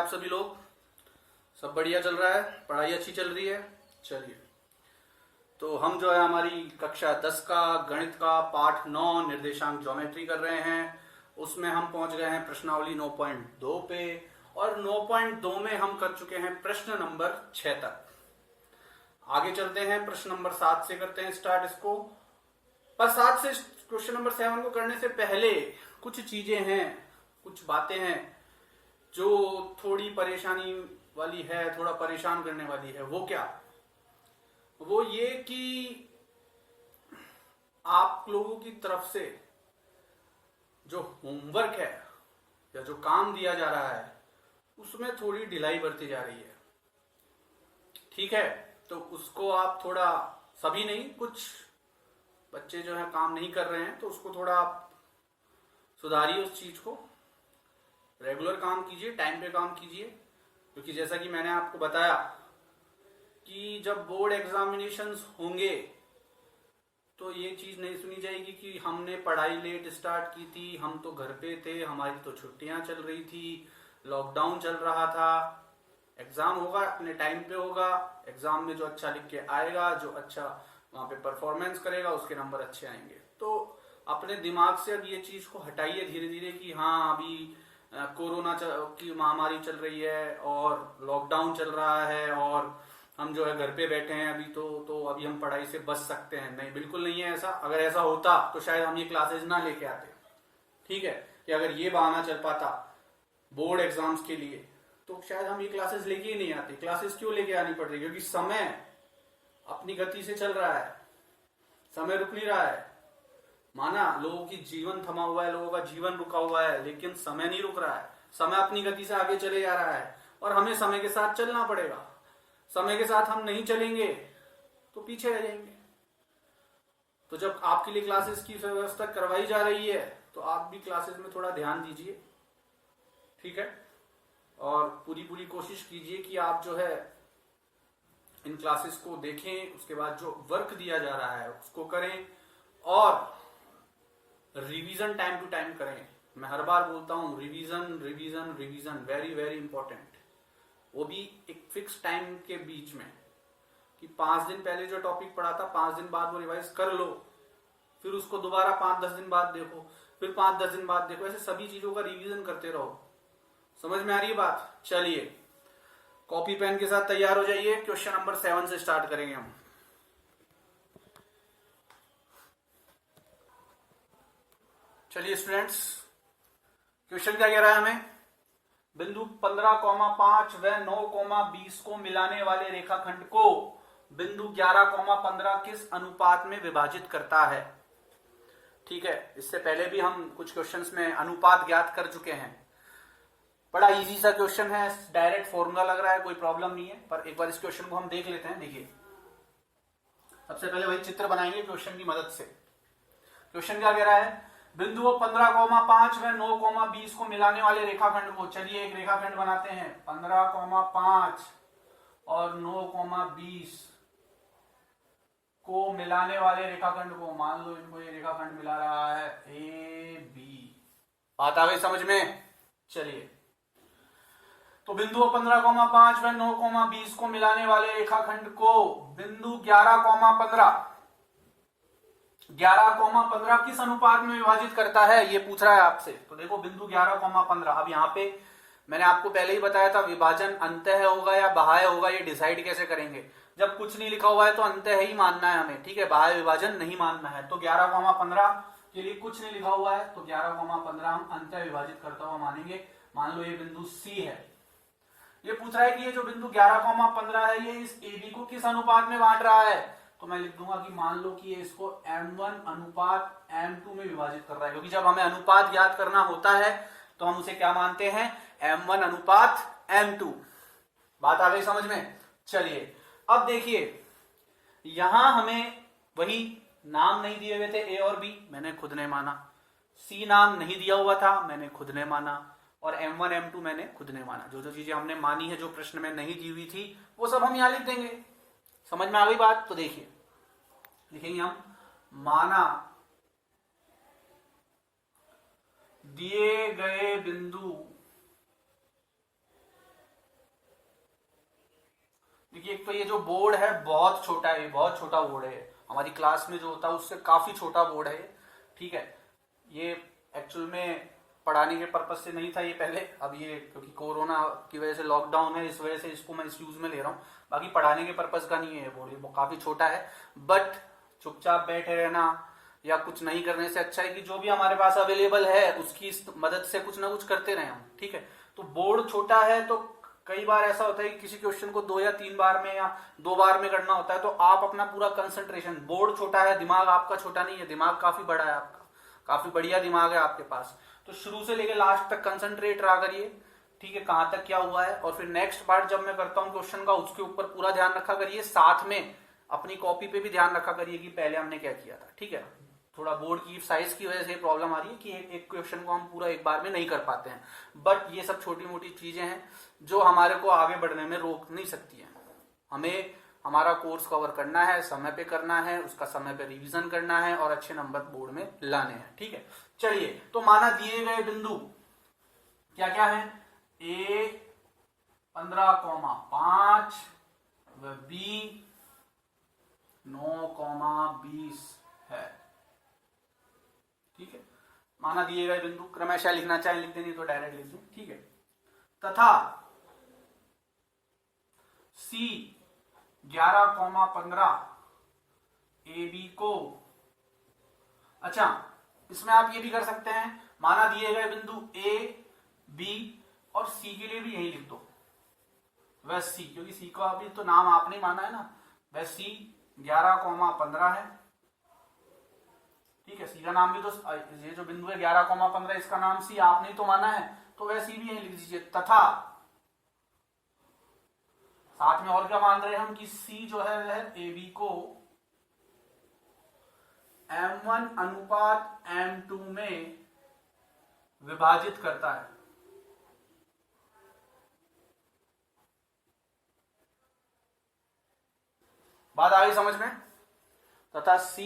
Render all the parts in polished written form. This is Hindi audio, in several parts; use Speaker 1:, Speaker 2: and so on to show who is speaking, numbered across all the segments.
Speaker 1: आप सभी लोग? सब बढ़िया चल रहा है? पढ़ाई अच्छी चल रही है? चलिए, तो हम जो है हमारी कक्षा 10 का गणित का पाठ 9 निर्देशांक ज्योमेट्री कर रहे हैं। उसमें हम पहुंच गए हैं प्रश्नावली 9.2 पे, और 9.2 में हम कर चुके हैं प्रश्न नंबर 6 तक। आगे चलते हैं, प्रश्न नंबर 7 से करते हैं स्टार्ट इसको। पर 7 से क्वेश्चन नंबर 7 को करने से पहले कुछ चीजें हैं, कुछ बातें हैं जो थोड़ी परेशानी वाली है, थोड़ा परेशान करने वाली है। वो क्या? वो ये कि आप लोगों की तरफ से जो होमवर्क है या जो काम दिया जा रहा है उसमें थोड़ी ढिलाई बरती जा रही है। ठीक है, तो उसको आप थोड़ा, सभी नहीं, कुछ बच्चे जो है काम नहीं कर रहे हैं, तो उसको थोड़ा आप सुधारिए। उस चीज को रेगुलर काम कीजिए, टाइम पे काम कीजिए। क्योंकि जैसा कि मैंने आपको बताया कि जब बोर्ड एग्जामिनेशंस होंगे तो ये चीज नहीं सुनी जाएगी कि हमने पढ़ाई लेट स्टार्ट की थी, हम तो घर पे थे, हमारी तो छुट्टियां चल रही थी, लॉकडाउन चल रहा था। एग्जाम होगा, अपने टाइम पे होगा। एग्जाम में जो अच्छा लिख के आएगा, जो अच्छा वहां पे परफॉर्मेंस करेगा, उसके नंबर अच्छे आएंगे। तो अपने दिमाग से अब ये चीज को हटाइए धीरे धीरे कि हाँ, अभी कोरोना की महामारी चल रही है और लॉकडाउन चल रहा है और हम जो है घर पे बैठे हैं अभी, तो अभी हम पढ़ाई से बच सकते हैं। नहीं, बिल्कुल नहीं है ऐसा। अगर ऐसा होता तो शायद हम ये क्लासेस ना लेके आते। ठीक है, कि अगर ये बहाना चल पाता बोर्ड एग्जाम्स के लिए तो शायद हम ये क्लासेस लेके ही नहीं आते। क्लासेस क्यों लेके आनी पड़ रही है? क्योंकि समय अपनी गति से चल रहा है, समय रुक नहीं रहा है। माना लोगों की जीवन थमा हुआ है, लोगों का जीवन रुका हुआ है, लेकिन समय नहीं रुक रहा है। समय अपनी गति से आगे चले जा रहा है और हमें समय के साथ चलना पड़ेगा। समय के साथ हम नहीं चलेंगे तो पीछे रह जाएंगे। तो जब आपके लिए क्लासेस की व्यवस्था करवाई जा रही है तो आप भी क्लासेस में थोड़ा ध्यान दीजिए। ठीक है, और पूरी कोशिश कीजिए कि आप जो है इन क्लासेस को देखें, उसके बाद जो वर्क दिया जा रहा है उसको करें और रिवीजन टाइम टू टाइम करें। मैं हर बार बोलता हूं, revision revision revision, very very important. वो भी एक फिक्स टाइम के बीच में, कि 5 दिन पहले जो टॉपिक पढ़ा था 5 दिन बाद वो रिवाइज कर लो, फिर उसको दोबारा 5-10 दिन बाद देखो, फिर 5-10 दिन बाद देखो। ऐसे सभी चीजों का रिवीजन करते रहो। समझ में आ रही है बात? चलिए, कॉपी पेन के साथ तैयार हो जाइए। क्वेश्चन नंबर 7 से स्टार्ट करेंगे हम। चलिए स्टूडेंट्स, क्वेश्चन क्या कह रहा है हमें? बिंदु 15,5 व 9,20 को मिलाने वाले रेखाखंड को बिंदु 11,15 किस अनुपात में विभाजित करता है? ठीक है, इससे पहले भी हम कुछ क्वेश्चंस में अनुपात ज्ञात कर चुके हैं। बड़ा इजी सा क्वेश्चन है, डायरेक्ट फॉर्मूला लग रहा है, कोई प्रॉब्लम नहीं है। पर एक बार इस क्वेश्चन को हम देख लेते हैं। देखिए, सबसे पहले वही चित्र बनाएंगे क्वेश्चन की मदद से। क्वेश्चन क्या कह रहा है? बिंदुओं 15,5 व 9,20 को मिलाने वाले रेखाखंड को, चलिए एक रेखाखंड बनाते हैं। 15,5 और 9,20 को मिलाने वाले रेखाखंड को, मान लो इनको ये रेखाखंड मिला रहा है ए बी। बात आ गई समझ में? चलिए, तो बिंदु 15,5 व 9,20 को मिलाने वाले रेखाखंड को बिंदु 11,15 किस अनुपात में विभाजित करता है, ये पूछ रहा है आपसे। तो देखो, बिंदु 11,15, अब यहाँ पे मैंने आपको पहले ही बताया था, विभाजन अंतः होगा या बाह्य होगा, ये डिसाइड कैसे करेंगे? जब कुछ नहीं लिखा हुआ है तो अंतः ही मानना है हमें। ठीक है, बाह्य विभाजन नहीं मानना है। तो 11,15 के लिए कुछ नहीं लिखा हुआ है, तो 11,15 हम अंतः विभाजित करता हुआ मानेंगे। मान लो ये बिंदु सी है। ये पूछ रहा है कि ये जो बिंदु 11,15 है, ये इस ए बी को किस अनुपात में बांट रहा है? तो मैं लिख दूंगा कि मान लो कि ये इसको m1 अनुपात m2 में विभाजित कर रहा है। क्योंकि जब हमें अनुपात याद करना होता है तो हम उसे क्या मानते हैं? m1 अनुपात m2। बात आ गई समझ में? चलिए, अब देखिए, यहां हमें वही नाम नहीं दिए हुए थे ए और बी, मैंने खुद ने माना। सी नाम नहीं दिया हुआ था, मैंने खुद ने माना। और m1 m2 मैंने खुद ने माना। जो जो चीजें हमने मानी है, जो प्रश्न में नहीं दी हुई थी, वो सब हम यहां लिख देंगे। समझ में आ गई बात? तो देखिए, लिखेंगे हम, माना दिए गए बिंदु क्योंकि एक तो ये जो बोर्ड है बहुत छोटा है, बहुत छोटा बोर्ड है, हमारी क्लास में जो होता है उससे काफी छोटा बोर्ड है, ठीक है। ये एक्चुअल में पढ़ाने के पर्पज से नहीं था ये पहले, अब ये क्योंकि कोरोना की वजह से लॉकडाउन है, इस वजह से इसको मैं इस यूज में ले रहा हूँ, बाकी पढ़ाने के पर्पज का नहीं है ये बोर्ड, ये काफी छोटा है। बट चुपचाप बैठे रहना या कुछ नहीं करने से अच्छा है कि जो भी हमारे पास अवेलेबल है उसकी मदद से कुछ ना कुछ करते रहे हम, ठीक है। तो बोर्ड छोटा है तो कई बार ऐसा होता है कि किसी क्वेश्चन को 2 या 3 बार में या 2 बार में करना होता है, तो आप अपना पूरा कंसंट्रेशन, बोर्ड छोटा है, दिमाग आपका छोटा नहीं है, दिमाग काफी बड़ा है आपका, काफी बढ़िया दिमाग है आपके पास, तो शुरू से लेकर लास्ट तक कंसंट्रेट रहा करिए, ठीक है, कहां तक क्या हुआ है। और फिर नेक्स्ट पार्ट जब मैं करता हूं क्वेश्चन का उसके ऊपर पूरा ध्यान रखा करिए, साथ में अपनी कॉपी पे भी ध्यान रखा करिए कि पहले हमने क्या किया था, ठीक है। थोड़ा बोर्ड की साइज की वजह से प्रॉब्लम आ रही है कि एक क्वेश्चन को हम पूरा एक बार में नहीं कर पाते हैं, बट ये सब छोटी मोटी चीजें हैं जो हमारे को आगे बढ़ने में रोक नहीं सकती है। हमें हमारा कोर्स कवर करना है, समय पे करना है, उसका समय पे रिवीजन करना है और अच्छे नंबर बोर्ड में लाने हैं, ठीक है। चलिए, तो माना दिए गए बिंदु क्या क्या है, A 15,5 व B 9,20 है, ठीक है। माना दिए गए बिंदु, क्रमशः लिखना चाहे लिख दें, तो डायरेक्ट लिख दें, ठीक है। तथा C 11,15 AB को, अच्छा इसमें आप ये भी कर सकते हैं, माना दिए गए बिंदु A B और C के लिए भी यही लिख दो, वह C, क्योंकि C का अभी तो नाम आपने माना है ना, वह C 11,15 है, ठीक है। C का नाम भी तो, ये जो बिंदु है 11,15 इसका नाम C आपने तो माना है, तो वह C भी यही लिख दीजिए। तथा साथ में और क्या मान रहे हैं हम कि C जो है वह AB को M1 अनुपात M2 में विभाजित करता है। बात आ गई समझ में। तथा C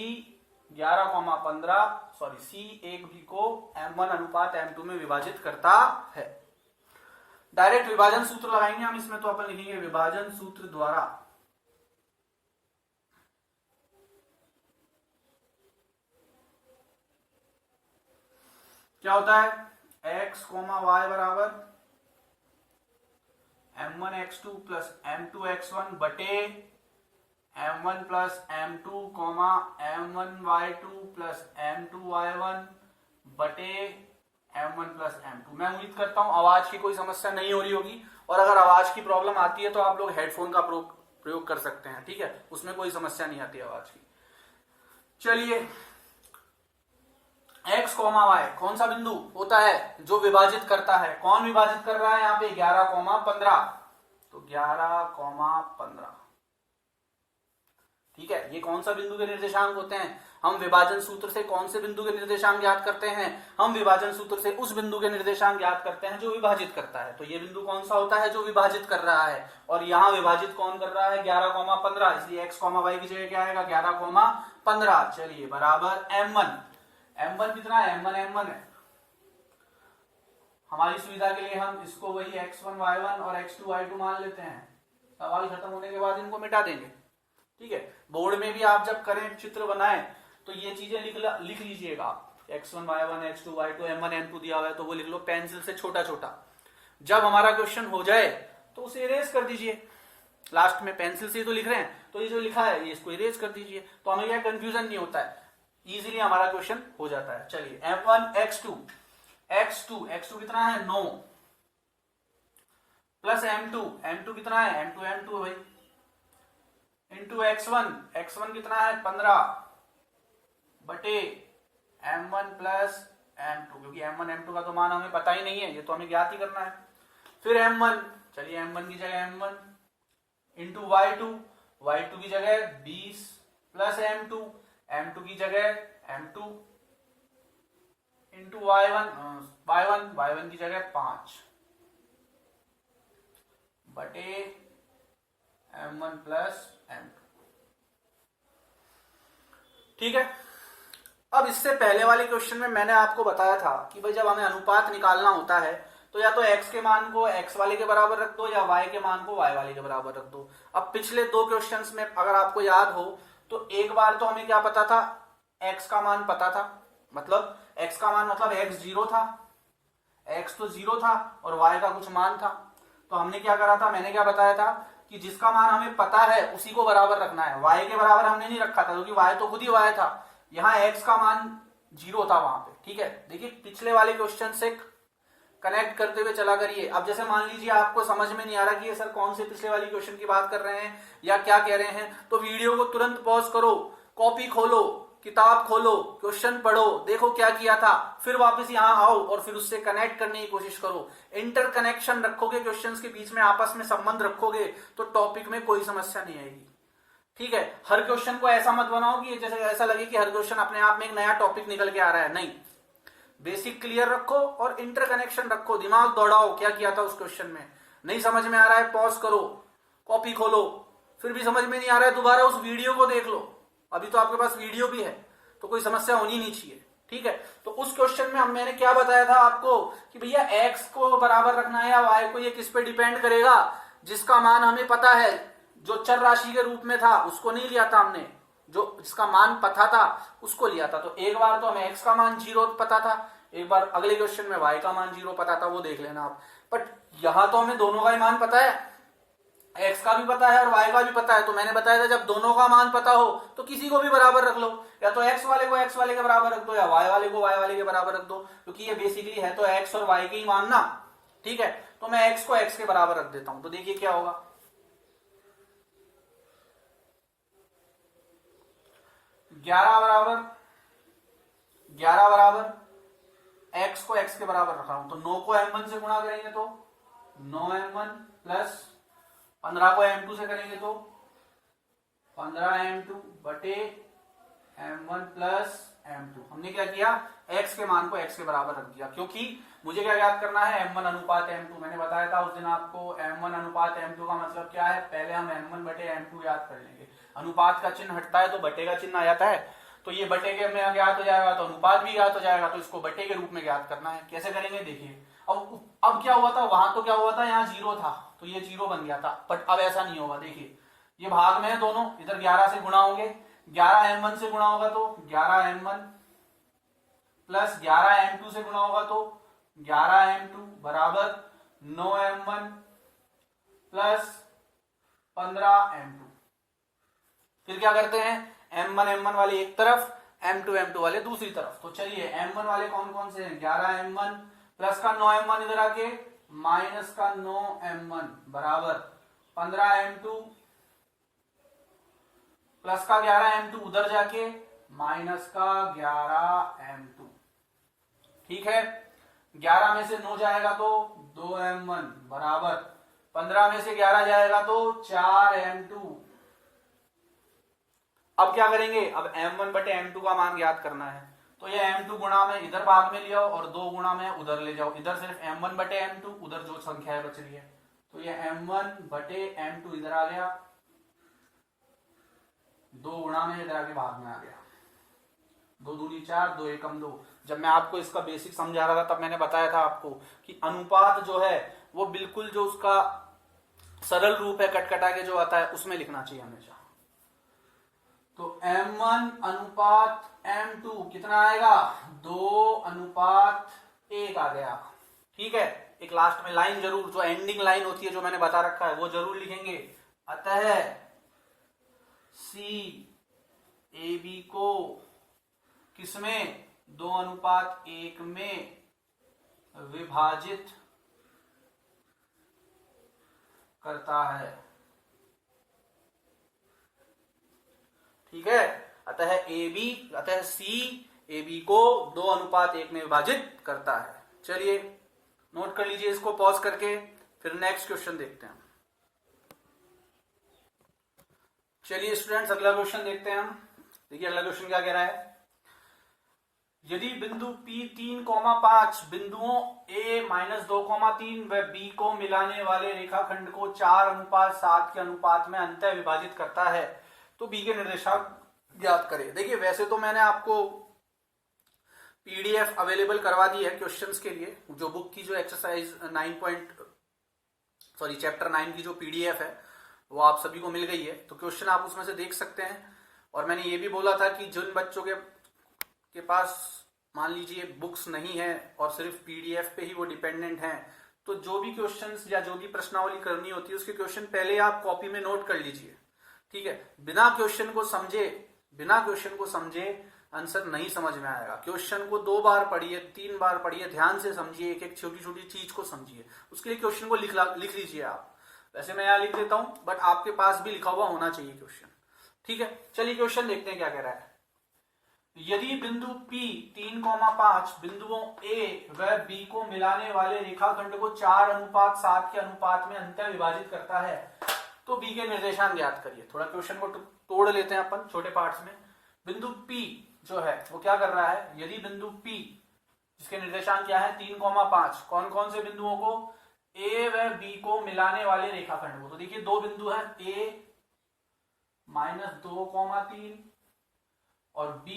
Speaker 1: 11,15 सॉरी C एक भी को M1 अनुपात M2 में विभाजित करता है। डायरेक्ट विभाजन सूत्र लगाएंगे हम इसमें, तो अपन लिखेंगे विभाजन सूत्र द्वारा क्या होता है, x, y बराबर M1 x2 plus M2 x1 बटे M1 plus M2 M1 y2 plus M2 y1 बटे M1 प्लस M2। मैं उम्मीद करता हूं आवाज की कोई समस्या नहीं हो रही होगी, और अगर आवाज की प्रॉब्लम आती है तो आप लोग हेडफोन का प्रयोग कर सकते हैं, ठीक है, उसमें कोई समस्या नहीं आती आवाज की। चलिए, x, y कौन सा बिंदु होता है जो विभाजित करता है, कौन विभाजित कर रहा है यहाँ पे 11,15, तो 11,15, ठीक है। ये कौन सा बिंदु के निर्देशांक होते हैं, हम विभाजन सूत्र से कौन से बिंदु के निर्देशांक ज्ञात करते हैं, हम विभाजन सूत्र से उस बिंदु के निर्देशांक ज्ञात करते हैं जो विभाजित करता है। तो ये बिंदु कौन सा होता है जो विभाजित कर रहा है, और यहाँ विभाजित कौन कर रहा है 11,15, इसलिए x, y की जगह क्या आएगा 11,15। चलिए, बराबर M1 कितना है, M1 है। हमारी सुविधा के लिए हम इसको वही x1 y1 और x2 y2 मान लेते हैं, सवाल खत्म होने के बाद इनको मिटा देंगे, ठीक है। बोर्ड में भी आप जब करें, चित्र बनाएं, तो ये चीजें लिख लीजिएगा, x1 y1 x2 y2 M1 M2 दिया हुआ है तो वो लिख लो पेंसिल से छोटा छोटा। जब हमारा क्वेश्चन हो जाए तो उसे इरेज कर दीजिए, लास्ट में पेंसिल से तो लिख रहे हैं तो ये जो लिखा है ये इसको इरेज कर दीजिए, तो हमें यह कंफ्यूजन नहीं होता है, इजीली हमारा क्वेश्चन हो जाता है। चलिए, M1 x2 कितना है 9 प्लस M2 कितना है M2 भाई, इंटू x1 कितना है 15 बटे M1 प्लस M2, क्योंकि M1 M2 का तो मान हमें पता ही नहीं है, ये तो हमें ज्ञात ही करना है। फिर M1, चलिए M1 की जगह M1 इंटू y2 की जगह 20 प्लस M2 की जगह M2 इंटू y1 की जगह 5 बटे M1 प्लस M2, ठीक है। अब इससे पहले वाले क्वेश्चन में मैंने आपको बताया था कि भाई जब हमें अनुपात निकालना होता है तो या तो x के मान को x वाले के बराबर रख दो या y के मान को y वाले के बराबर रख दो। अब पिछले दो क्वेश्चंस में अगर आपको याद हो तो एक बार तो हमें क्या पता था, x का मान पता था, मतलब x का मान मतलब x 0 था, x तो 0 था और y का कुछ मान था। तो हमने क्या करा था, मैंने क्या बताया था कि जिसका मान हमें पता है उसी को बराबर रखना है। y के बराबर हमने नहीं रखा था क्योंकि y तो खुद ही y था, यहाँ x का मान 0 था वहां पे। ठीक है, देखिए पिछले वाले क्वेश्चन से कनेक्ट करते हुए चला करिए। अब जैसे मान लीजिए आपको समझ में नहीं आ रहा कि ये सर कौन से पिछले वाली क्वेश्चन की बात कर रहे हैं या क्या कह रहे हैं, तो वीडियो को तुरंत पॉज करो, कॉपी खोलो, किताब खोलो, क्वेश्चन पढ़ो, देखो क्या किया था, फिर वापस यहाँ आओ और फिर उससे कनेक्ट करने की कोशिश करो। इंटर कनेक्शन रखोगे, क्वेश्चंस के बीच में आपस में संबंध रखोगे तो टॉपिक में कोई समस्या नहीं आएगी। ठीक है, हर क्वेश्चन को ऐसा मत बनाओ कि जैसे ऐसा लगे कि हर क्वेश्चन अपने आप में एक नया टॉपिक निकल के आ रहा है, नहीं। बेसिक क्लियर रखो और इंटर कनेक्शन रखो, दिमाग दौड़ाओ क्या किया था उस क्वेश्चन में। नहीं समझ में आ रहा है पॉज करो, कॉपी खोलो, फिर भी समझ में नहीं आ रहा है दोबारा उस वीडियो को देख लो। अभी तो आपके पास वीडियो भी है तो कोई समस्या होनी नहीं चाहिए। ठीक है, तो उस क्वेश्चन में मैंने क्या बताया था आपको कि भैया x को बराबर रखना है या y को, ये किस पे डिपेंड करेगा, जिसका मान हमें पता है, जो चर राशि के रूप में था उसको नहीं लिया था हमने, जो जिसका मान पता था उसको लिया था। तो एक बार तो हमें x का मान 0 पता था, एक बार अगले क्वेश्चन में y का मान 0 पता था, वो देख लेना आप। बट यहां तो हमें दोनों का ही मान पता है, x का भी पता है और y का भी पता है। तो मैंने बताया था जब दोनों का मान पता हो तो किसी को भी बराबर रख लो, या तो x वाले को x वाले के बराबर रख दो या y वाले को y वाले के बराबर रख दो, क्योंकि ये बेसिकली है तो x और y के ही मान ना। ठीक है, तो मैं x को x के बराबर रख देता हूं, तो देखिए क्या होगा। 11 बराबर x को x के बराबर रख रहा हूं, तो 9 को m1 से गुणा करेंगे तो 9m1 प्लस 15 को m2 से करेंगे तो 15m2 बटे m1 प्लस m2। हमने क्या किया, x के मान को x के बराबर रख दिया, क्योंकि मुझे क्या याद करना है, m1 अनुपात m2। मैंने बताया था उस दिन आपको m1 अनुपात m2 का मतलब क्या है, पहले हम m1 बटे m2 याद कर लेंगे। अनुपात का चिन्ह हटता है तो बटे का चिन्ह आ जाता है, तो ये बटे के में ज्ञात हो जाएगा तो अनुपात भी ज्ञात हो जाएगा, तो इसको बटे के रूप में ज्ञात करना है। कैसे करेंगे देखिए। अब क्या हुआ था, वहां तो क्या हुआ था, यहाँ 0 था तो ये 0 बन गया था, बट अब ऐसा नहीं होगा। देखिए ये भाग में है दोनों, इधर 11 से गुणा होंगे, 11m1 से गुणा होगा तो 11m1 प्लस 11m2 से गुणा होगा तो 11m2 बराबर 9m1 प्लस 15m2। फिर क्या करते हैं, m1 वाले एक तरफ, m2 वाले दूसरी तरफ। तो चलिए m1 वाले कौन कौन से हैं, 11m1 प्लस का 9m1 इधर आके माइनस का 9m1 बराबर 15m2 प्लस का 11m2 उधर जाके माइनस का 11m2। ठीक है, 11 में से 9 जाएगा तो 2m1 बराबर 15 में से 11 जाएगा तो 4m2। अब क्या करेंगे, अब m1 बटे m2 का मान ज्ञात करना है, तो ये m2 गुणा में इधर भाग में ले आओ और 2 गुणा में उधर ले जाओ। इधर सिर्फ m1 बटे m2, उधर जो संख्या है बच रही है, तो ये m1 बटे m2 इधर आ गया, 2 गुणा में इधर आके भाग में आ गया, 2 दूनी 4, 2 एकम 2। जब मैं आपको इसका बेसिक समझा रहा था तब मैंने बताया था आपको कि अनुपात जो है वो बिल्कुल जो उसका सरल रूप है कटकटा के जो आता है उसमें लिखना चाहिए हमेशा। तो m1 अनुपात m2 कितना आएगा, 2:1 आ गया। ठीक है, एक लास्ट में लाइन जरूर, जो एंडिंग लाइन होती है जो मैंने बता रखा है वो जरूर लिखेंगे। अतः C AB को किसमें, 2:1 में विभाजित करता है। ठीक है, अतः C AB को 2:1 में विभाजित करता है। चलिए नोट कर लीजिए इसको पॉज करके, फिर नेक्स्ट क्वेश्चन देखते हैं। चलिए स्टूडेंट्स अगला क्वेश्चन देखते हैं हम। देखिए अगला क्वेश्चन क्या कह रहा है, यदि बिंदु P3,5 बिंदुओं A-2,3 व B को मिलाने वाले रेखाखंड को 4:7 के अनुपात में अंतः विभाजित करता है तो B के निर्देशांक ज्ञात करें। देखिए वैसे तो मैंने आपको पीडीएफ अवेलेबल करवा दी है क्वेश्चंस के लिए, जो बुक की जो एक्सरसाइज 9 चैप्टर 9 की जो पीडीएफ है वो आप सभी को मिल गई है, तो क्वेश्चन आप उसमें से देख सकते हैं। और मैंने ये भी बोला था कि जिन बच्चों के पास मान लीजिए बुक्स नहीं है और सिर्फ पीडीएफ पे ही वो डिपेंडेंट हैं, तो जो भी क्वेश्चंस या जो भी प्रश्नावली करनी होती है उसके क्वेश्चन पहले आप कॉपी में नोट कर लीजिए, ठीक है। बिना क्वेश्चन को समझे आंसर नहीं समझ में आएगा। क्वेश्चन को 2 बार पढ़िए, 3 बार पढ़िए, ध्यान से समझिए, एक एक छोटी छोटी चीज को समझिए, उसके लिए क्वेश्चन को लिख लीजिए आप। वैसे मैं यहाँ लिख देता हूं, बट आपके पास भी लिखा हुआ होना चाहिए क्वेश्चन, ठीक है। चलिए क्वेश्चन देखते हैं क्या कह रहा है। यदि बिंदु P 3,5 बिंदुओं A व B को मिलाने वाले रेखाखंड को 4:7 के अनुपात में अंतर विभाजित करता है, तो B के निर्देशांक ज्ञात करिए। थोड़ा क्वेश्चन को तोड़ लेते हैं अपन छोटे पार्ट्स में। बिंदु P जो है वो क्या कर रहा है, यदि बिंदु P जिसके निर्देशांक क्या है 3,5, कौन कौन से बिंदुओं को, A व B को मिलाने वाले रेखाखंड को, तो देखिए 2 बिंदु है A -2,3 और B,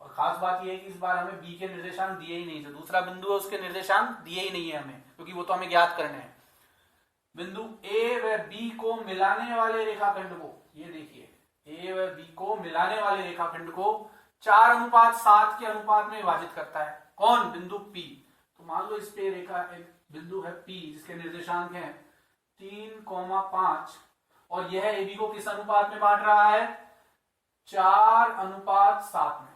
Speaker 1: और खास बात यह है कि इस बार हमें B के निर्देशांक दिए ही नहीं, जो दूसरा बिंदु है उसके निर्देशांक दिए ही नहीं है हमें, क्योंकि वो तो हमें ज्ञात करने हैं। बिंदु A व B को मिलाने वाले रेखाखंड को, ये देखिए A व B को मिलाने वाले रेखाखंड को 4:7 के अनुपात में विभाजित करता है। कौन, बिंदु P। तो मान लो इस पे रेखा एक बिंदु है P जिसके निर्देशांक हैं 3,5 और यह AB को किस अनुपात में बांट रहा है, 4:7 में,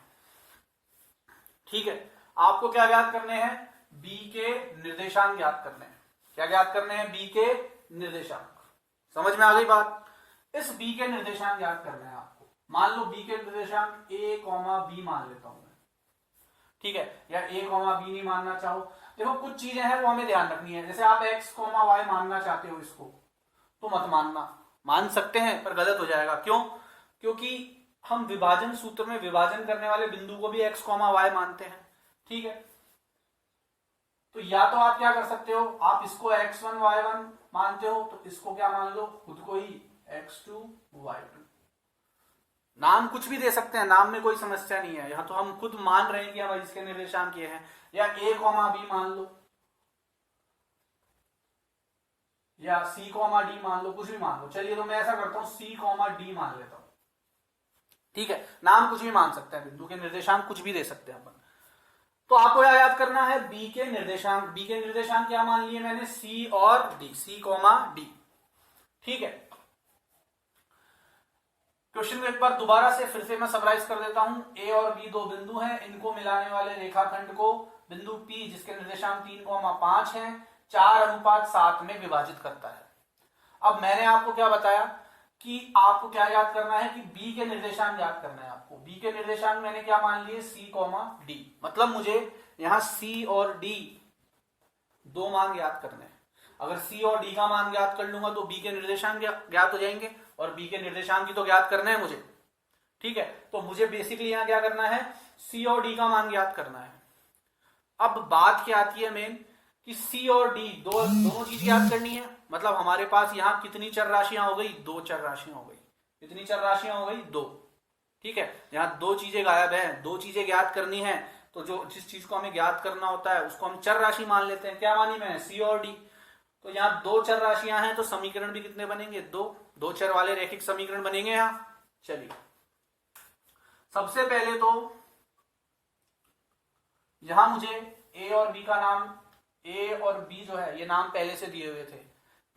Speaker 1: ठीक है। आपको क्या ज्ञात करने हैं, B के निर्देशांक ज्ञात करने हैं। क्या ज्ञात करने हैं, B के निर्देशांक। समझ में आ गई बात। इस B के निर्देशांक ज्ञात करने हैं आपको। मान लो B के निर्देशांक A, B मान लेता हूं मैं, ठीक है, या A, B नहीं मानना चाहो, देखो कुछ चीजें हैं वो हमें ध्यान रखनी है। जैसे आप X, Y मानना चाहते हो इसको, तो मत मानना, मान सकते हैं पर गलत हो जाएगा। क्यों, क्योंकि हम विभाजन सूत्र में विभाजन करने वाले बिंदु को भी X, Y मानते हैं, ठीक है। तो या तो आप क्या कर सकते हो, आप इसको X1, Y1 मानते हो तो इसको क्या मान लो, खुद को ही X2, Y2। नाम कुछ भी दे सकते हैं, नाम में कोई समस्या नहीं है, यहां तो हम खुद मान रहे हैं कि हम इसके निर्देशांक ये हैं। या A, B मान लो, या C, D मान लो, कुछ भी मान लो। चलिए तो मैं ऐसा करता हूं C, D मान लेता हूं, ठीक है। नाम कुछ भी मान सकते हैं, बिंदु के निर्देशांक कुछ भी दे सकते हैं अपन। तो आपको क्या याद करना है, B के निर्देशांक। B के निर्देशांक क्या मान लिए मैंने, C और D, C, D, ठीक है। क्वेश्चन को एक बार दोबारा से फिर से मैं समराइज कर देता हूं। A और B 2 बिंदु हैं, इनको मिलाने वाले रेखाखंड को बिंदु P जिसके निर्देशांक 3,5 हैं 4:7 में विभाजित करता है। अब मैंने आपको क्या बताया कि आपको क्या याद करना है कि B के निर्देशांक याद करना है आपको। B के निर्देशांक मैंने क्या मान लिए, C, D, मतलब मुझे यहां C और D 2 मान याद करने हैं। अगर C और D का मान ज्ञात कर लूंगा तो B के निर्देशांक ज्ञात हो जाएंगे, और B के निर्देशांक की तो ज्ञात करने हैं मुझे, ठीक है। तो मुझे बेसिकली यहां क्या करना है, C और D का मान ज्ञात करना है। अब बात क्या आती है मेन, कि C और D दोनों चीज ज्ञात करनी है। मतलब हमारे पास यहां कितनी चर राशियां हो गई, 2 चर राशियां हो गई। कितनी चर राशियां हो गई, 2, ठीक है। यहां 2 चीजें गायब हैं, 2 चीजें ज्ञात करनी है, तो जो जिस चीज को हमें ज्ञात करना होता है उसको हम चर राशि मान लेते हैं। क्या मानी मैंने, C और D। तो यहाँ 2 चर राशियां हैं, तो समीकरण भी कितने बनेंगे, 2 चर वाले रैखिक समीकरण बनेंगे यहां। चलिए सबसे पहले तो यहां मुझे A और B का नाम, A और B जो है ये नाम पहले से दिए हुए थे,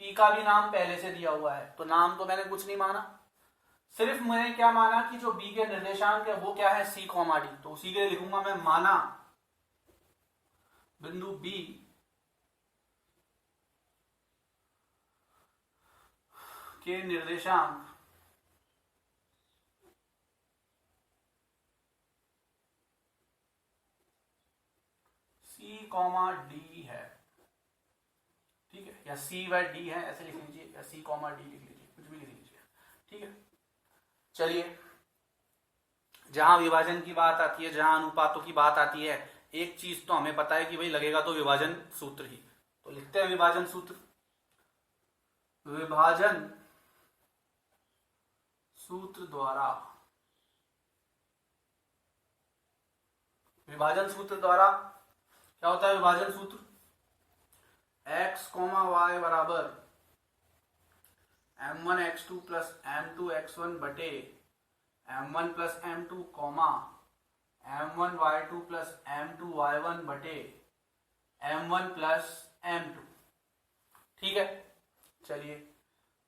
Speaker 1: P का भी नाम पहले से दिया हुआ है, तो नाम तो मैंने कुछ नहीं माना। सिर्फ मैंने क्या माना कि जो B के निर्देशांक है वो क्या है, C, D। तो उसी के लिए लिखूंगा मैं, माना बिंदु B के निर्देशांक C, D है, ठीक है, या C व D है ऐसे लिख लीजिए, या C, D लिख लीजिए, कुछ भी लिख लीजिए, ठीक है। चलिए जहां विभाजन की बात आती है, जहां अनुपातों की बात आती है, एक चीज तो हमें पता है कि भाई लगेगा तो विभाजन सूत्र ही। तो लिखते हैं विभाजन सूत्र। विभाजन सूत्र द्वारा विभाजन सूत्र द्वारा क्या होता है विभाजन सूत्र, x, y बराबर m1 x2 plus m2 x1 बटे m1 plus m2 comma m1 y2 plus m2 y1 बटे m1 प्लस m2। ठीक है, चलिए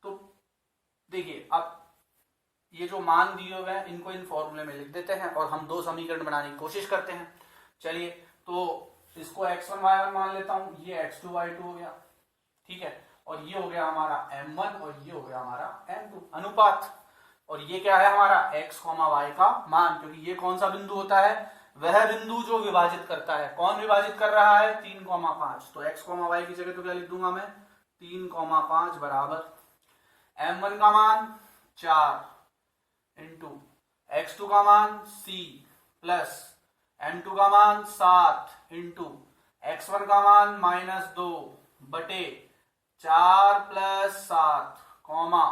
Speaker 1: तो देखिए अब ये जो मान दिए हुए हैं इनको इन फॉर्मूले में लिख देते हैं और हम दो समीकरण बनाने की कोशिश करते हैं। चलिए तो इसको x1 y1 मान लेता हूं, ये x2 y2 हो गया, ठीक है, और ये हो गया हमारा m1 और ये हो गया हमारा m2 अनुपात, और ये क्या है हमारा x, y का मान, क्योंकि ये कौन सा बिंदु होता है, वह बिंदु जो विभाजित करता है। कौन विभाजित कर रहा है, 3,5। तो x, y की जगह तो क्या लिख दूंगा मैं, 3,5 बराबर m1 का मान 4 इंटू x2 का मान c प्लस m2 का मान 7 इंटू x1 का मान -2 बटे 4 प्लस 7 कॉमा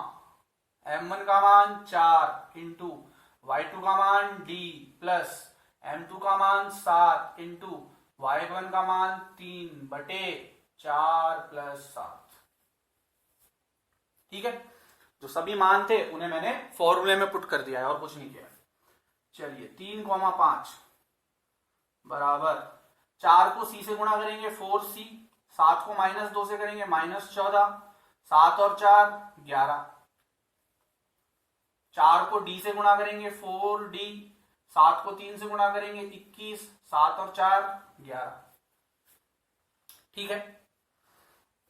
Speaker 1: m1 का मान 4 इंटू y2 का मान d प्लस m2 का मान 7 इंटू y1 का मान 3 बटे 4 प्लस 7। ठीक है, जो सभी मान थे उन्हें मैंने फॉर्मूले में पुट कर दिया है और कुछ नहीं किया। चलिए 3,5 बराबर 4 को c से गुणा करेंगे 4c, 7 को -2 से करेंगे -14, 7 और 4 11, 4 को d से गुणा करेंगे 4d, 7 को 3 से गुणा करेंगे 21, 7 और 4 11। ठीक है,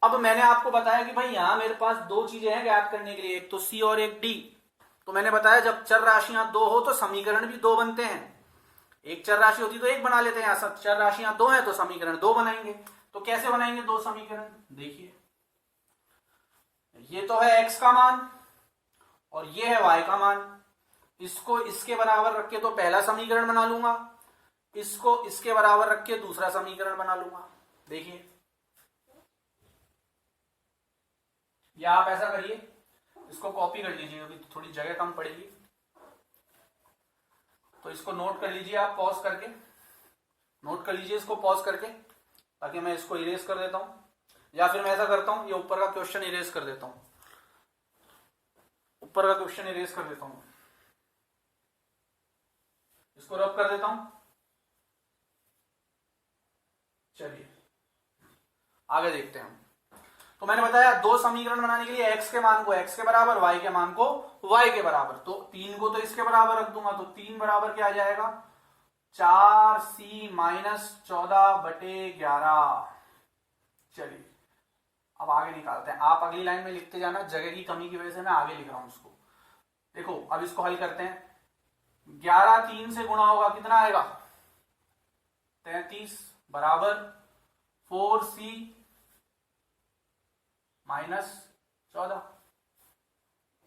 Speaker 1: अब मैंने आपको बताया कि भाई यहां मेरे पास दो चीजें हैं ज्ञात करने के लिए, एक तो c और एक d। तो मैंने बताया जब चर राशियां दो हो तो समीकरण भी दो बनते हैं। एक चर राशि होती तो एक बना लेते हैं, यहां सब चर राशियां दो हैं तो समीकरण दो बनाएंगे। तो कैसे बनाएंगे दो समीकरण, देखिए ये तो है x का मान और ये है y का मान, इसको इसके बराबर रख के तो पहला समीकरण बना लूंगा, इसको इसके बराबर रख के दूसरा समीकरण बना लूंगा। देखिए या आप ऐसा करिए, इसको कॉपी कर लीजिए क्योंकि थोड़ी जगह कम पड़ेगी, तो इसको नोट कर लीजिए आप पॉज करके, नोट कर लीजिए इसको पॉज करके, ताकि मैं इसको इरेज कर देता हूं, या फिर मैं ऐसा करता हूं ये ऊपर का क्वेश्चन इरेज कर देता हूं, ऊपर का क्वेश्चन इरेज कर देता हूं, इसको रब कर देता हूं। चलिए आगे देखते हैं। तो मैंने बताया दो समीकरण बनाने के लिए x के मान को x के बराबर, y के मान को y के बराबर, तो 3 को तो इसके बराबर रख दूंगा, तो 3 बराबर क्या आ जाएगा 4c -14 बटे 11। चलिए अब आगे निकालते हैं, आप अगली लाइन में लिखते जाना, जगह की कमी की वजह से मैं आगे लिख रहा हूं उसको। देखो अब इसको हल करते हैं, 11 3 से गुणा होगा कितना आएगा 33 बराबर 4c -14।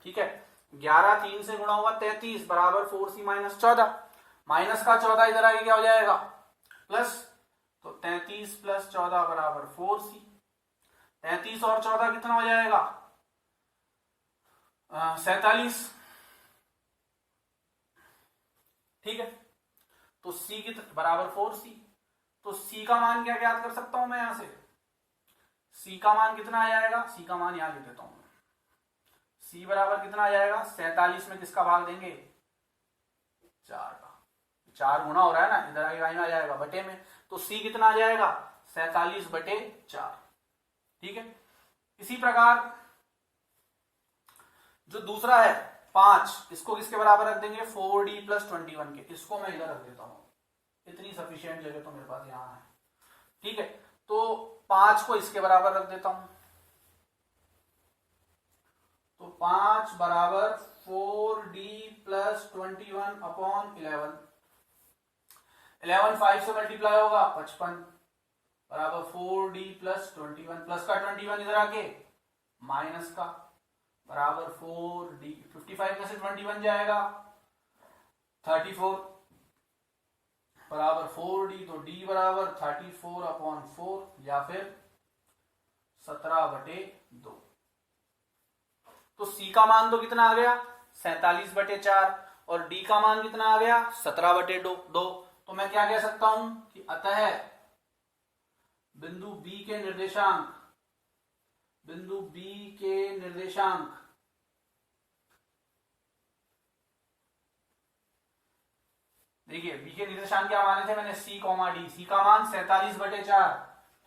Speaker 1: ठीक है, 11 3 से गुणा हुआ 33 बराबर 4c -14, माइनस का 14 इधर आगे क्या हो जाएगा प्लस, तो 33 + 14 बराबर 4c, 33 और 14 कितना हो जाएगा 47। ठीक है, तो c की बराबर 4c, तो c का मान क्या ज्ञात कर सकता हूं मैं यहां से, c का मान कितना आ जाएगा, c का मान यहां लिख देता हूं, c बराबर कितना आ जाएगा 47 में किसका भाग देंगे 4 का, 4 गुना हो रहा है ना, इधर आगे आ जाएगा बटे में, तो c कितना आ जाएगा 47 बटे 4। ठीक है, इसी प्रकार जो दूसरा है 5, इसको किसके बराबर रख देंगे 4d + 21 के, इसको मैं इधर रख देता हूं, इतनी सफिशिएंट जगह तो मेरे पास यहां है। ठीक है, तो 5 को इसके बराबर रख देता हूं, तो 5 बराबर 4d + 21 अपॉन 11, 11 5 से मल्टीप्लाई होगा 55 बराबर 4d + 21, प्लस का 21 इधर आके माइनस का बराबर 4d, 55 में से 21 जाएगा 34 बराबर 4d, तो d बराबर 34/4 या फिर 17/2। तो c का मान तो कितना आ गया 47/4 और d का मान कितना आ गया 17/2। तो मैं क्या कह सकता हूं कि अतः बिंदु B के निर्देशांक, बिंदु B के निर्देशांक देखिए B के निर्देशांक क्या माने थे मैंने, C कॉमा D। C का मान 47/4,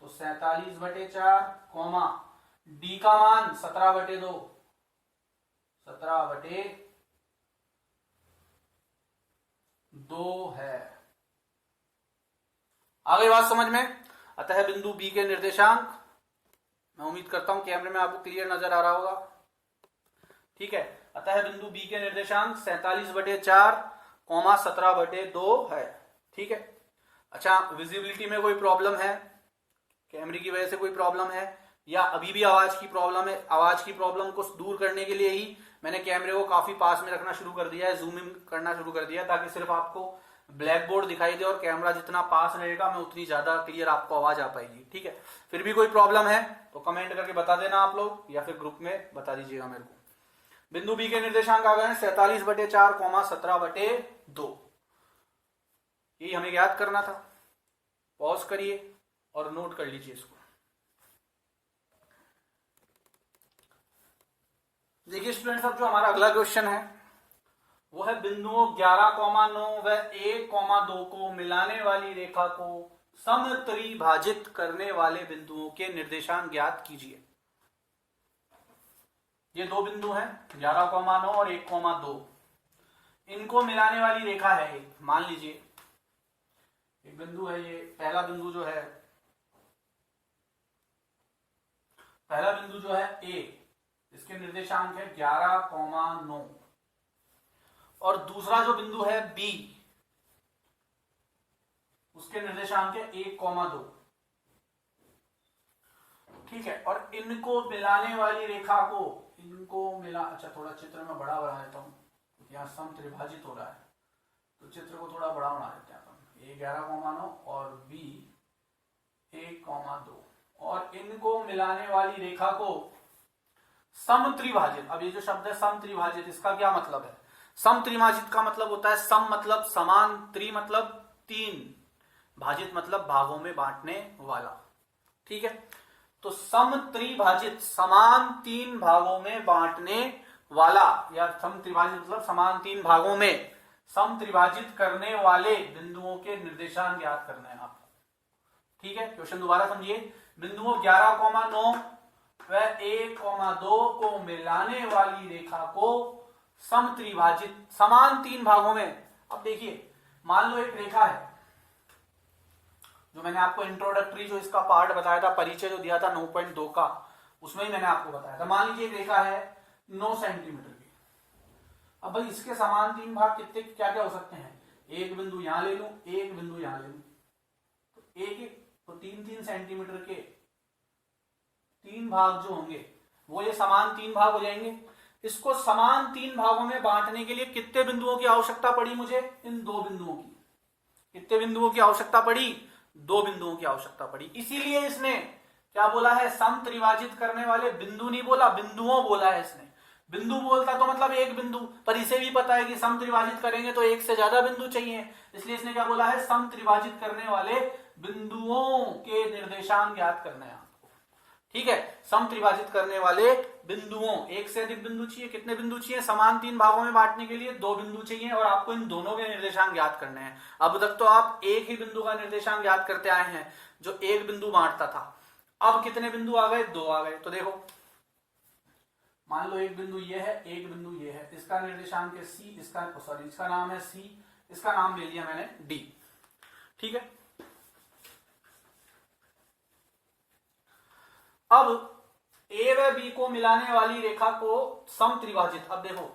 Speaker 1: तो 47/4 कॉमा D का मान 17/2, 17/2 है। आ गई बात समझ में। अतः बिंदु B के निर्देशांक, मैं उम्मीद करता हूं कैमरे में आपको क्लियर नजर आ रहा होगा, ठीक है। अतः बिंदु B के निर्देशांक 47/4 कॉमा 17/2 है, ठीक है। अच्छा, विजिबिलिटी में कोई प्रॉब्लम है, कैमरे की वजह से कोई प्रॉब्लम है, या अभी भी आवाज की प्रॉब्लम है? आवाज की प्रॉब्लम को दूर करने के लिए ही मैंने कैमरे को काफी पास में रखना शुरू कर दिया है, जूम इन करना शुरू कर दिया, ताकि सिर्फ आपको ब्लैक बोर्ड दिखाई दे और कैमरा जितना पास रहेगा मैं उतनी ज्यादा क्लियर आपको आवाज आ पाएगी, ठीक है। फिर भी कोई प्रॉब्लम है तो कमेंट करके बता देना आप लोग, या फिर ग्रुप में बता दीजिएगा मेरे को। बिंदु B के निर्देशांक आ गए 47/4 कॉमा 17/2, यही हमें याद करना था। पॉज करिए और नोट कर लीजिए इसको। देखिए स्टूडेंट्स, अब जो हमारा अगला क्वेश्चन है वो है बिंदुओं 11,9 व 1,2 को मिलाने वाली रेखा को समत्रिभाजित करने वाले बिंदुओं के निर्देशांक ज्ञात कीजिए। ये दो बिंदु हैं 11,9 और 1,2, इनको मिलाने वाली रेखा है एक। मान लीजिए एक बिंदु है, ये पहला बिंदु जो है, पहला बिंदु जो है A, इसके निर्देशांक है 11,9, और दूसरा जो बिंदु है B, उसके निर्देशांक है 1,2, ठीक है। और इनको मिलाने वाली रेखा को, इनको मिला, अच्छा थोड़ा चित्र में बड़ा बना देता हूं, यहां सम त्रिभाजित हो रहा है तो चित्र को थोड़ा बड़ा बना देते हैं अपन। A 11,9 और B 1,2, और इनको मिलाने वाली रेखा को समत्रिभाजित। अब ये जो शब्द है समत्रिभाजित, इसका क्या मतलब है? समत्रिभाजित का मतलब होता है सम मतलब समान, त्रि मतलब 3, भाजित मतलब भागों में बांटने वाला, ठीक है। तो समत्रिभाजित समान 3 भागों में बांटने वाला, या समत्रिभाजित मतलब समान 3 भागों में समत्रिभाजित करने वाले बिंदुओं के निर्देशांक ज्ञात करने हैं आपको, ठीक है। क्वेश्चन दोबारा समझिए। बिंदुओं 11,9 व 1,2 को मिलाने वाली रेखा को समत्रिभाजित समान 3 भागों में। अब देखिए, मान लो एक रेखा है, जो मैंने आपको इंट्रोडक्टरी जो इसका पार्ट बताया था, परिचय जो दिया था 9.2 का, उसमें ही मैंने आपको बताया था। मान लीजिए एक रेखा है 9 सेंटीमीटर की। अब भाई इसके समान 3 भाग कितने, क्या क्या हो सकते हैं? एक बिंदु यहां ले लूं, एक बिंदु यहां ले लूं, तो तो 3-3 सेंटीमीटर के 3 भाग जो होंगे वो ये समान 3 भाग हो जाएंगे। इसको समान 3 भागों में बांटने के लिए कितने बिंदुओं की आवश्यकता पड़ी मुझे? इन 2 बिंदुओं की। कितने बिंदुओं की आवश्यकता पड़ी? 2 बिंदुओं की आवश्यकता पड़ी। इसीलिए इसने क्या बोला है? समत्रिभाजित करने वाले बिंदु नहीं बोला, बिंदुओं बोला है इसने। बिंदु बोलता तो मतलब एक बिंदु, पर इसे भी पता है कि समत्रिभाजित करेंगे तो एक से ज्यादा बिंदु चाहिए, इसलिए इसने क्या बोला है? समत्रिभाजित करने वाले बिंदुओं के निर्देशांक ज्ञात करने हैं आपको, ठीक है। समत्रिभाजित करने वाले बिंदुओं, एक से अधिक बिंदु चाहिए। कितने बिंदु चाहिए? समान 3 भागों में बांटने के लिए 2 बिंदु चाहिए, और आपको इन दोनों के निर्देशांक ज्ञात करने हैं। अब तक तो आप एक ही बिंदु का निर्देशांक ज्ञात करते आए हैं, जो एक बिंदु बांटता था। अब कितने बिंदु आ गए? 2 आ गए। तो देखो, मान लो एक बिंदु ये है, एक बिंदु ये है, इसका निर्देशांक है C, इसका नाम है C, इसका नाम ले लिया मैंने D, ठीक है। अब A व B को मिलाने वाली रेखा को समत्रिभाजित, अब देखो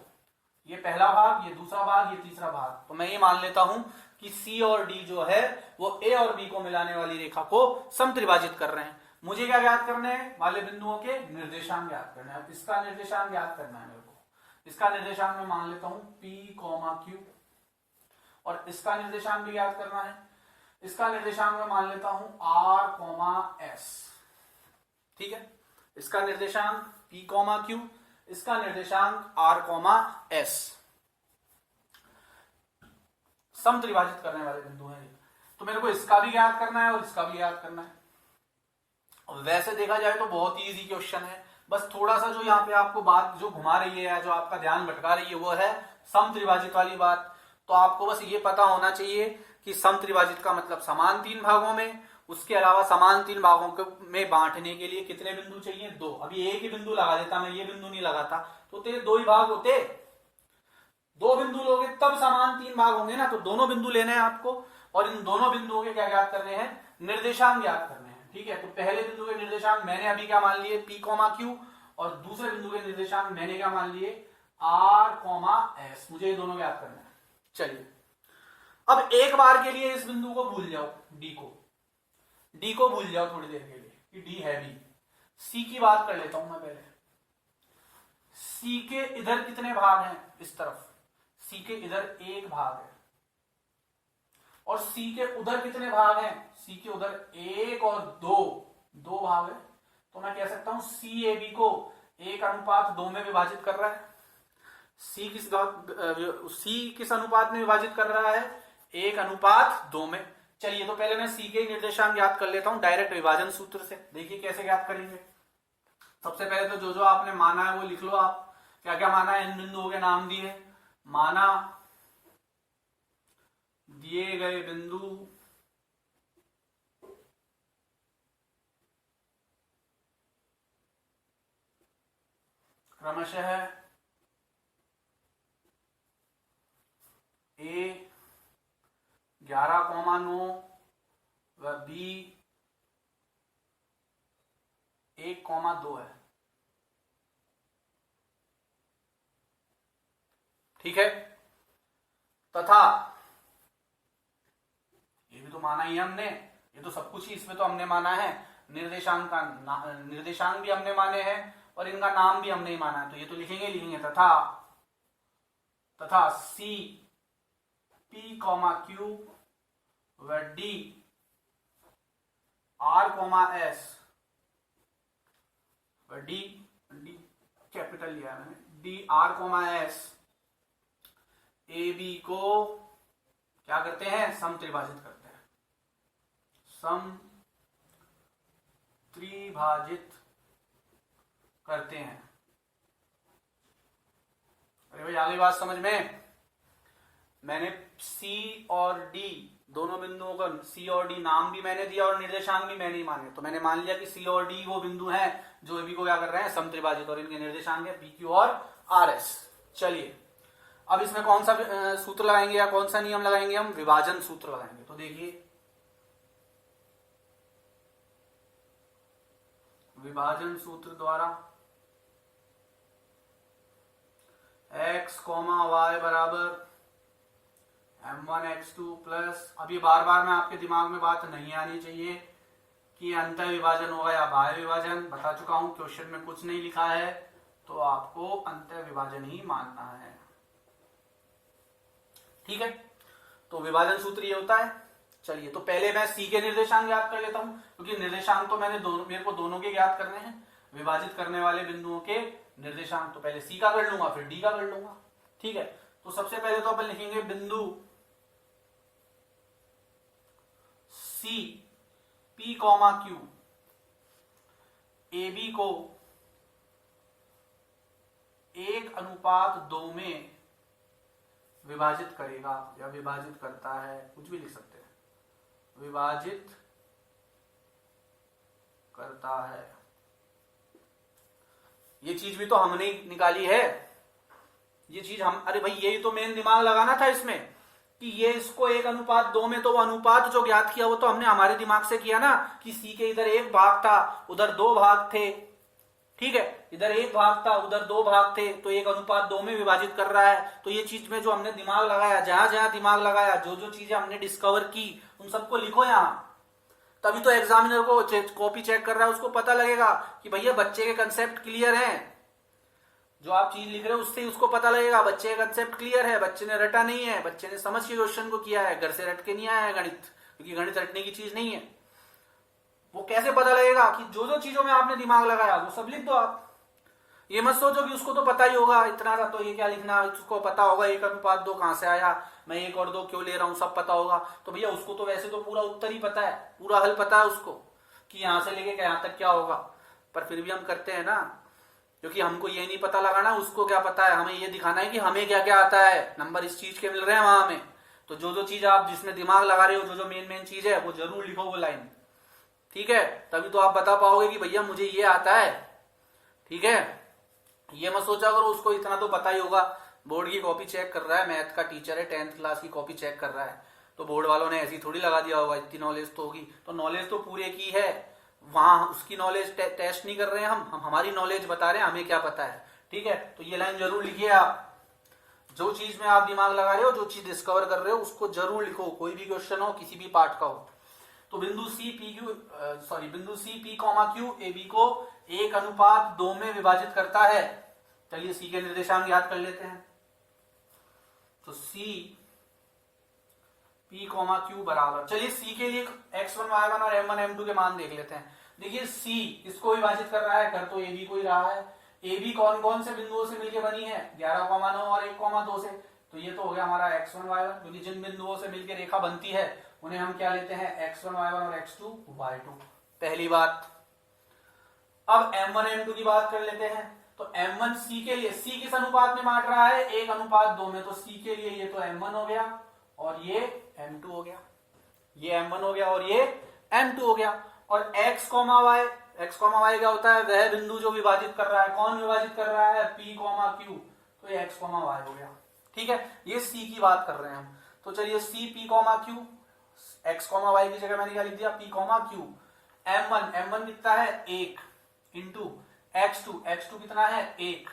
Speaker 1: ये पहला भाग, ये दूसरा भाग, ये तीसरा भाग, तो मैं ये मान लेता हूं कि C और D जो है वो A और B को मिलाने वाली रेखा को समत्रिभाजित कर रहे हैं। मुझे क्या ज्ञात करने हैं? वाले बिंदुओं के निर्देशांक ज्ञात करने हैं। इसका निर्देशांक ज्ञात करना है मेरे को। इसका निर्देशांक मैं मान लेता हूं P, Q, और इसका निर्देशांक भी ज्ञात करना है। इसका निर्देशांक मैं मान लेता हूं R, S, ठीक है। इसका निर्देशांक P, Q, इसका निर्देशांक R, S। सम त्रिभाजित करने वाले बिंदु हैं। तो मेरे को इसका भी याद करना है और इसका भी याद करना है। वैसे देखा जाए तो बहुत ही इजी क्वेश्चन है, बस थोड़ा सा जो यहाँ पे आपको बात जो घुमा रही है या जो आपका ध्यान भटका रही है वो है सम त्रिभाजित वाली बात। तो आपको बस ये पता होना चाहिए कि सम त्रिभाजित का मतलब समान 3 भागों में, उसके अलावा समान 3 भागों में बांटने के लिए कितने बिंदु चाहिए? 2। अभी एक ही बिंदु लगा देता मैं, ये बिंदु नहीं लगाता तो तेरे 2 ही भाग होते। 2 बिंदु लोगे तब समान 3 भाग होंगे ना। तो दोनों बिंदु लेने हैं आपको और इन दोनों बिंदुओं के क्या ज्ञात करने हैं? निर्देशांक ज्ञात करने हैं। ठीक है, तो पहले बिंदु के निर्देशांक मैंने अभी क्या मान लिए? P, Q, और दूसरे बिंदु के निर्देशांक मैंने क्या मान लिए? R, S। मुझे ये दोनों ज्ञात करना है। चलिए अब एक बार के लिए इस बिंदु को भूल जाओ, डी को भूल जाओ थोड़ी देर के लिए कि डी है भी। सी की बात कर लेता हूं मैं पहले। सी के इधर कितने भाग हैं? इस तरफ सी के इधर 1 भाग है और सी के उधर कितने भाग हैं? सी के उधर 1 और 2 भाग है। तो मैं कह सकता हूं सी ए बी को 1:2 में विभाजित कर रहा है। सी किस अनुपात में विभाजित कर रहा है? 1:2 में। चलिए तो पहले मैं सी के निर्देशांक ज्ञात कर लेता हूं डायरेक्ट विभाजन सूत्र से। देखिए कैसे ज्ञात करेंगे। सबसे पहले तो जो जो आपने माना है वो लिख लो आप। क्या क्या माना है? इन बिंदुओं के नाम दिए, माना, दिए गए बिंदु, क्रमशः ए 11,9 व बी 1,2 है। ठीक है, तथा ये भी तो माना ही है हमने, ये तो सब कुछ ही इसमें तो हमने माना है। निर्देशांक भी हमने माने हैं और इनका नाम भी हमने ही माना है। तो ये तो लिखेंगे तथा सी P, Q व D R, S व D कैपिटल लिया मैंने, D R, S A B को क्या करते हैं? सम त्रिभाजित करते हैं। सम त्रिभाजित करते हैं। अरे भाई आगे बात समझ में? मैंने सी और डी दोनों बिंदुओं का सी और डी नाम भी मैंने दिया और निर्देशांक भी मैंने ही माने। तो मैंने मान लिया कि सी और डी वो बिंदु हैं जो ए बी को क्या कर रहे हैं? सम त्रिभाजित, और इनके निर्देशांक है पी, क्यू और आर, एस। चलिए अब इसमें कौन सा सूत्र लगाएंगे या कौन सा नियम लगाएंगे? हम विभाजन सूत्र लगाएंगे। तो देखिए विभाजन सूत्र द्वारा x, y बराबर m1 x2 प्लस, अब ये बार बार में आपके दिमाग में बात नहीं आनी चाहिए कि अंतः विभाजन होगा या बाह्य विभाजन। बता चुका हूं, क्वेश्चन में कुछ नहीं लिखा है तो आपको अंतः विभाजन ही मानना है। ठीक है, तो विभाजन सूत्र ये होता है। चलिए तो पहले मैं सी के निर्देशांक ज्ञात कर लेता हूं, क्योंकि निर्देशांक तो मेरे को दोनों के ज्ञात करने हैं, विभाजित करने वाले बिंदुओं के निर्देशांक। तो पहले सी का कर लूंगा फिर डी का कर लूंगा। ठीक है, तो सबसे पहले तो अपन लिखेंगे बिंदु सी P, Q ए बी को 1:2 में विभाजित करेगा या विभाजित करता है, कुछ भी लिख सकते हैं, विभाजित करता है। ये चीज भी तो हमने निकाली है, ये चीज हम, अरे भाई यही तो मेन दिमाग लगाना था इसमें कि ये इसको 1:2 में, तो वो अनुपात जो ज्ञात किया वो तो हमने हमारे दिमाग से किया ना कि सी के इधर 1 भाग था उधर 2 भाग थे। ठीक है, इधर 1 भाग था उधर 2 भाग थे, तो 1:2 में विभाजित कर रहा है। तो ये चीज में जो हमने दिमाग लगाया, जहां जहां दिमाग लगाया, जो जो चीजें हमने डिस्कवर की उन सबको लिखो यहां, तभी तो एग्जामिनर को कॉपी चेक कर रहा है उसको पता लगेगा कि भैया बच्चे के कंसेप्ट क्लियर हैं। जो आप चीज लिख रहे हो उससे उसको पता लगेगा बच्चे का कंसेप्ट क्लियर है, बच्चे ने रटा नहीं है, बच्चे ने समझ के क्वेश्चन को किया है, घर से रट के नहीं आया है गणित, क्योंकि गणित रटने की चीज नहीं है। वो कैसे पता लगेगा कि जो जो चीजों में आपने दिमाग लगाया वो सब लिख दो आप। ये मत सोचो कि उसको तो पता ही होगा इतना सा, तो ये क्या लिखना, उसको पता होगा 1:2 कहां से आया, मैं 1 और 2 क्यों ले रहा हूं, सब पता होगा। तो भैया उसको तो वैसे तो पूरा उत्तर ही पता है, पूरा हल पता है उसको कि यहां से लेके यहां तक क्या होगा, पर फिर भी हम करते हैं ना, क्योंकि हमको ये नहीं पता लगाना उसको क्या पता है, हमें ये दिखाना है कि हमें क्या क्या आता है, नंबर इस चीज के मिल रहे हैं वहां हमें। तो जो जो चीज आप जिसमें दिमाग लगा रहे हो, जो जो मेन मेन चीज है वो जरूर लिखो वो लाइन, ठीक है, तभी तो आप बता पाओगे कि भैया मुझे ये आता है, ठीक है। ये मत सोचा करो उसको इतना तो पता ही होगा, बोर्ड की कॉपी चेक कर रहा है, मैथ का टीचर है, 10th क्लास की कॉपी चेक कर रहा है, तो बोर्ड वालों ने ऐसी थोड़ी लगा दिया होगा, इतनी नॉलेज तो होगी, तो नॉलेज तो पूरे की है, वहां उसकी नॉलेज टेस्ट नहीं कर रहे हैं हम हमारी नॉलेज बता रहे हैं हमें क्या पता है, ठीक है। तो ये लाइन जरूर लिखिए आप, जो चीज में आप दिमाग लगा रहे हो, जो चीज डिस्कवर कर रहे हो उसको जरूर लिखो, कोई भी क्वेश्चन हो किसी भी पार्ट का हो। तो बिंदु C P comma Q A B को 1:2 में विभाजित करता है। चलिए सी के निर्देशांक याद कर लेते हैं। तो सी पी कॉमा क्यू बराबर, चलिए सी के लिए x1 y1 और m1 m2 के मान देख लेते हैं। देखिए सी इसको विभाजित कर रहा है, कर तो ए बी को ही रहा है, ए बी कौन कौन से बिंदुओं से मिलकर बनी है, 11,9 और 1,2 से, तो ये तो हो गया हमारा x1 y1, क्योंकि जिन बिंदुओं से मिलकर रेखा बनती है उन्हें हम क्या लेते हैं, x1 y1 और x2 y2, पहली बात। अब m1 m2 की बात कर लेते हैं। तो m1 c के लिए, c किस अनुपात में बांट रहा है, 1:2 में, तो c के लिए ये तो m1 हो गया और ये m2 हो गया, ये m1 हो गया और ये m2 हो गया। और x, y क्या होता है, वह बिंदु जो विभाजित कर रहा है, कौन विभाजित कर रहा है, p, q, तो ये x, y हो गया, ठीक है। ये c की बात कर रहे हैं हम, तो चलिए c, p, q, x, y की जगह मैंने क्या लिख दिया, p, q, m1 कितना है 1 इंटू x2 कितना है 1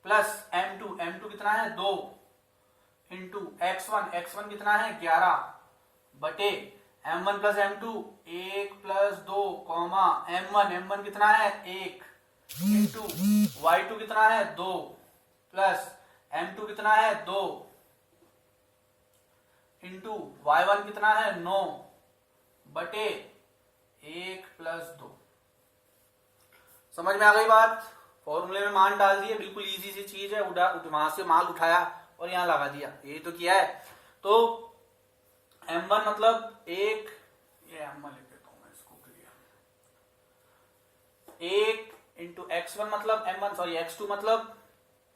Speaker 1: प्लस m2 कितना है 2 इंटू x1 कितना है 11 बटे m1 plus m2 1 plus 2 comma m1 कितना है 1 इंटू y2 कितना है 2 प्लस m2 कितना है 2 इंटू y1 कितना है 9 बटे 1 प्लस 2। समझ में आ गई बात, फॉर्मूले में मान डाल दिए, बिल्कुल इजी सी चीज है, वहां से माल उठाया और यहां लगा दिया, यही तो किया है। तो m1 मतलब 1, ये m1 लिख देता हूं मैं इसको क्लियर, 1 इंटू x1 मतलब x2 मतलब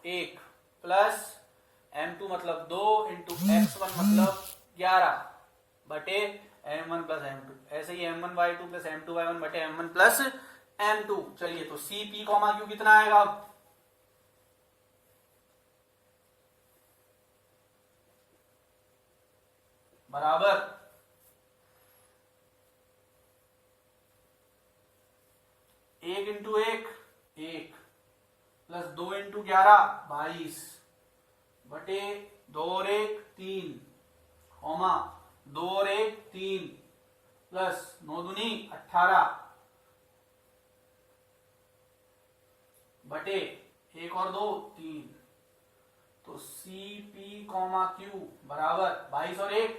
Speaker 1: 1 प्लस m2 मतलब 2 इंटू x1 मतलब 11 बटे m1 प्लस m2, ऐसे ही m1 y2 plus m2 y1 बटे m1 प्लस m2। चलिए तो सी पी कॉमा क्यू कितना आएगा, अब बराबर 1 इंटू 1 प्लस 2 इंटू 11 22 बटे 2 और 1 3 कॉमा 2 और 1 3 प्लस 9 दूनी 18 बटे 1 और 2 3, तो सी पी कॉमा क्यू बराबर 22 और 1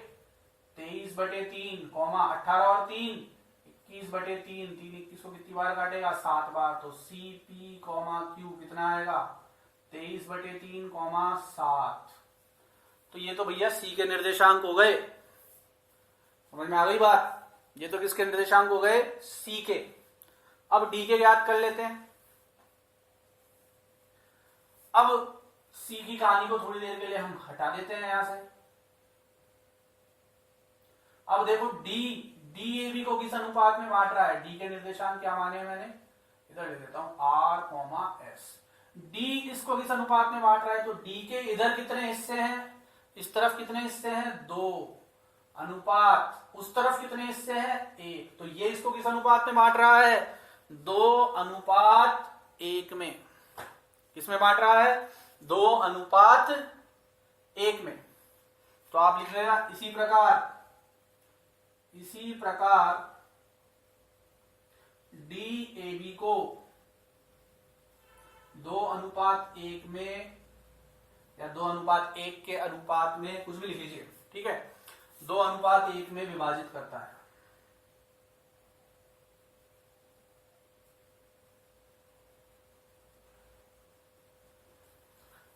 Speaker 1: 23 बटे 3 कॉमा 18 और 3 21 बटे 3, 3 21 को कितनी बार काटेगा 7 बार, तो सी पी कॉमा क्यू कितना आएगा 23 बटे 3 कॉमा 7। तो ये तो भैया सी के निर्देशांक हो गए, समझ में आ गई बात, ये तो किसके निर्देशांक हो गए, सी के। अब डी के याद कर लेते हैं। अब सी की कहानी को थोड़ी देर के लिए हम हटा देते हैं यहां से। अब देखो डी ए बी को किस अनुपात में बांट रहा है, डी के निर्देशांक क्या माने मैंने, इधर लिख देता हूं r, s। डी इसको किस अनुपात में बांट रहा है, तो डी के इधर कितने हिस्से हैं, इस तरफ कितने हिस्से हैं 2 अनुपात, उस तरफ कितने हिस्से हैं 1, तो ये इसको किस अनुपात में बांट रहा है, 2:1 में। किसमें बांट रहा है, 2:1 में। तो आप लिख लेना इसी प्रकार डी ए बी को 2:1 में या 2:1 के अनुपात में, कुछ भी लिख लीजिए, ठीक है, 2:1 में विभाजित करता है।